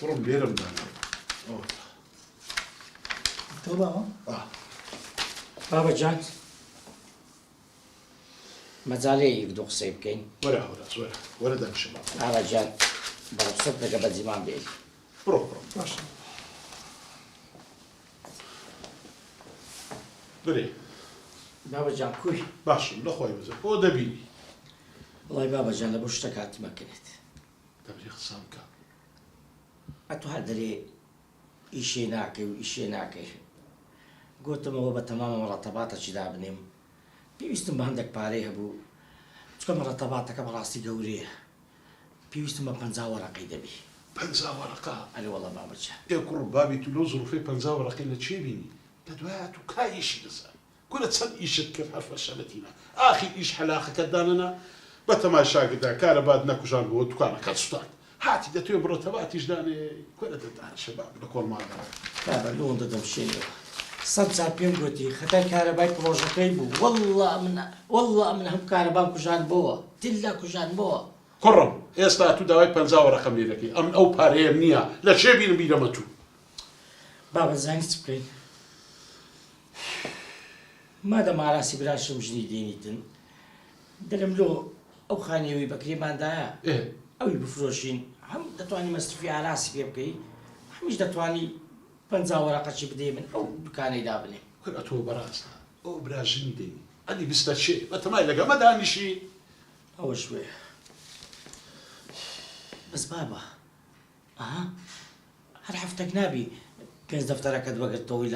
فڕم لێرم دانا تۆ باوە؟ بابە جان مەجاالەیە یەک دوو قسەی بکەین. وەرە هەوراز وەرە وەرە دانیشە بابە جان بەڕەخسەت دەگە بە جیمان بێت. بڕۆ باشە برێ بابە جان کوی باشم لەخوای بزە بۆ دەبینی وڵای بابە جان لە بۆ شتە کاتیمە کرێت دەبرێ قسام بکە ئەتو هەر دەرێ ئیشێ ناکەی و ئیشێ ناکەی گوتمەوە بە تەمامە مەڕەتەباتەکی دابنێم پێویستم بە هەندێک پارەی هەبوو چکە مەڕەتەباتەکە بەڕاستی گەورەیە پێویستم بە 50 وەرەقەی دەبی 50 وەرەقە ئەلێ وەڵا بابە جان ئێ کوڕ بابی تو لەو زڵفەی 50 وەرەقەی لە چێ بینی دەدوایە تو کای ئیشی دەزان کورە چەند ئیشت کرد هەر فەشەلەتینە ئاخی ئیش حەلاقەکەت دانەنا بە تەماشاگدا کارە باد نەکوژان بۆ دوکانەکەت سوتان هاتی دەتوێ بڕۆتەباتیش دانێ کورە دەدان شەباب لە کۆڵماڵدا بابە لۆن دەدەم شێنەوە 100 جار پێم گوتی خەتای کارەبای پرۆژەکەی بوو وەڵڵا من هەم کارەبام کوژان بۆوە تیلا کوژان بۆوە کوڕم ئێستا تو داوای 50 وەرەقەم لێ دەکەی ئەم ئەو پارەیەم نییە لە چێ بینم بیرەمە تو بابە زانی چ بکەین مادەم ئاراسی براشم ژنی دێنیتن دەرم لۆ ئەو خانەوەی بەکرێماندایە ئەوی بفرۆشین هەم دەتوانی مەصرفی ئاراسی پێ بکەی هەمیش دەتوانی 50 وەرەقەچی بدەی من ئەو دوکانەی دابنێ کورە تۆ بەڕاستە ئەو برا ژنی دێنی ئەدی بستە چێ بەتەمای لەگەمە دانیشی ئەوە شوێ بەس بابە ئەها هەر هەفتێک نابی 5 دەفتەرەکەت وەگرتەوەی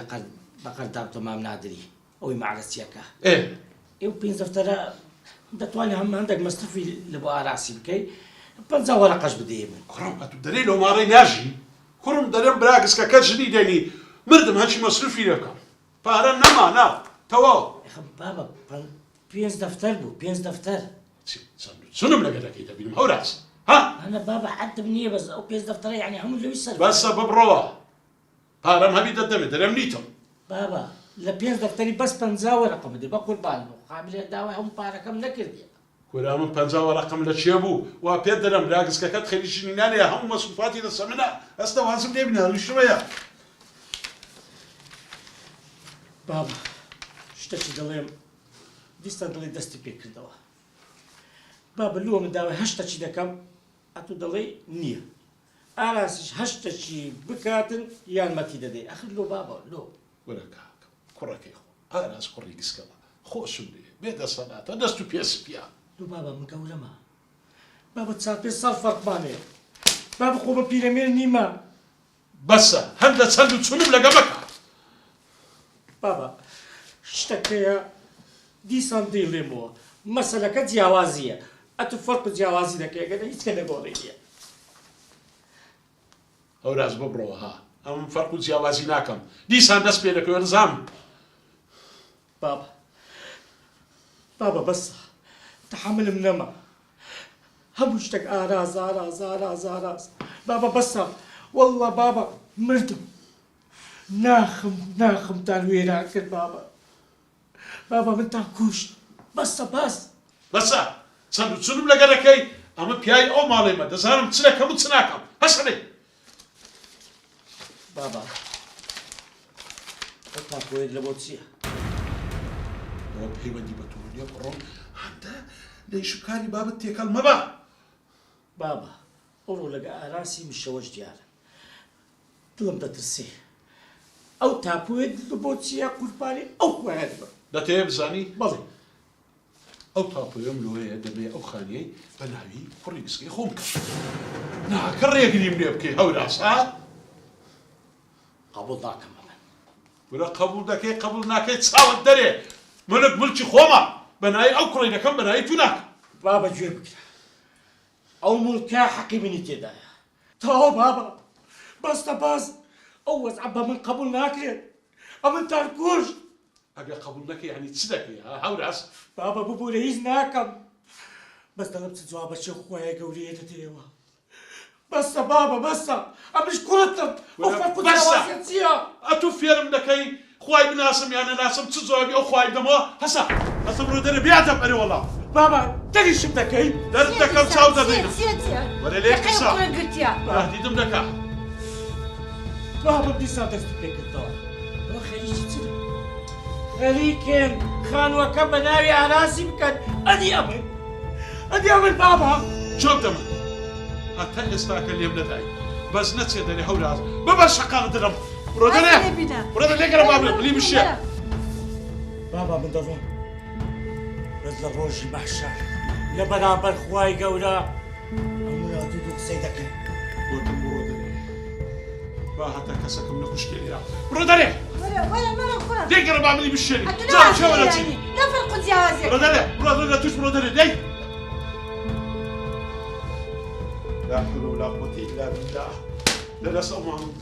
بە قەرداب تۆ مام نادری ئەوی مەعرەسیەکە ئێو 5 دەفتەرە دەتوانێت هەم هەندێک مەصرفی لە بۆ ئاراسی بکەی 50 وەرەقەش بدەیە من کوڕم ئەتو دەرێ لەو ماڕەی ناژی کوڕم دەرێم براگسکەکە ژنی دێنی مردم هەچی مەصرفی دەکەم پارە نەمانا تەواو بابە 5 دەفتەر بوو 5 دەفتەر چونم لەگەلەکەی دەبینم هەوراز ها ئەنە بابە حەدم نییە بەس ئەو 5 دەفتەرە یعنی هەموو لەوی سەر بەسە ببڕەوە پارەم هەبی دەدەمێت دەرێم نیتم بابە لە 5 دەفتەری بەس 50 وەرەقە بدە بە قوربان بوو قابلێت داوای هەموو پارەکەم نەکردی کورا من 50 وەرەقەم لە چێ بوو وا پێت دەرم براگسکەکەت خەریکی ژنی نانەیە هەموو مەسروفاتی دەسە منە ئەستە وازم لێ بینە هەڵویشتوەیە بابە شتێکی دەڵێم دیستان دڵی دەستی پێ کردەوە بابە لۆ من داوای هەشتەچی دەکەم ئەتوو دەڵێ نییە ئاراسیش هەشتەچی بکاتن یارمەتی دەدەی ئەخر لۆ بابە لۆ وەرە کاکەم کوڕەکەی خۆ ئاراس کوڕی گسکەوە خۆشم لێ بێدەسەڵاتە دەست و پێسپیا لۆ بابە من گەورەمە بابە 4-5 ساڵ فەرقمانەیە بابە خۆ بە پیرەمێر نیمە بەسە هەندە چەند و چونم لەگە مەکە بابە شتەکەیە دیسان دەیڵێمەوە مەسەلەکە جیاوازیە ئەتو فەرق جیاوازی دەکەی گەدە هیچ کە لەگۆڕی نییە هەوراز ببڕەوە ها ئەم فەرق و جیاوازی ناکەم دیسان دەست پێ دەکەوێ ڕزام بابە بەسە تەحەملم نەما هەموو شتێک ئاراز بابە بەسە وەڵڵا بابە مردم ناخم تا وێرا کرد بابە من تا کوشت بەسە بەسە چەند و چونم لەگەلەکەی ئەمە پیای ئەو ماڵێمە دەزانم چ دەکەم و چ ناکەم هەسەنێ بابە ئەو تاکۆیت لە بۆ چییە؟ ئەوە پەیوەندی بە تۆ نییە بڕۆم هەندە لەیشوکاری بابت تێکەڵ مەبە بابە ئەوڕۆ لەگە ئاراسی مشەوەش دیارە دڵم دەترسێ ئەو تاپوێت لە بۆ چییە قوربانی ئەو خوایە دەبە دەتەوێ بزانی بەڵێ ئەو تاپۆیەم لۆیە دەبێ ئەو خانەی بە ناوی کوڕی گسکەی خۆم بکەم ناکە ڕێگریم لێ بکەی هەوراس ها قبول ناکەم من وەرە قبول دەکەی قبول ناکەی چاوت دەرێ منت ملکی خۆمە بەنای ئەو کوڕی دەکەم بەنای تو ناکەم بابە گوێ بکرە ئەو مولکە حەقی منی تێدایە تەواو بابە بەستە باز ئەو وەزع بە من قبول ناکرێت ئەمن تارکوش ئەگە قبول نەکەی یعنی چ دەکەی هەوراس بابە ببوورە هیچ ناکەم بەس دەڵم چ جوابە چێ خۆیە گەورەیە دەدەیەوە بەسە بابە بەسە ئەمش کوڕتم ئەو فەرق و جیاوازیە چییە؟ ئەتو فێرم دەکەی خوای بناسم یان نەناسم چ جوابی ئەو خوای دەمەوە هەسە ڕۆ دەرە بیاتە بەرێ وەڵام بابە دەریشم دەکەی دەرت دەکەم چاو دەدەینە سێتە وەرە لێ قسە گرتیا دیدم دەکا بابا بدي صادقت بك الدار وخليك تسلم خليكن خان وكب ناوي على راسي بكن ادي امن بابا شوف دمك حتى استاك اليوم نداي بس نتسي دني حول ببش شقاق درم برودنا ليه قرب بابا لي مشي بابا من ضرون رجل الروج المحشر لبرابر خواي قولا أمراتي دوك سيدك برودنا با حتى كسك من مشكلة برودنا ولا ليه قرب بابا لي مشي لا فرق جوازك برودنا توش برودنا ليه لا حول ولا قوة إلا بالله لا نسأل الله من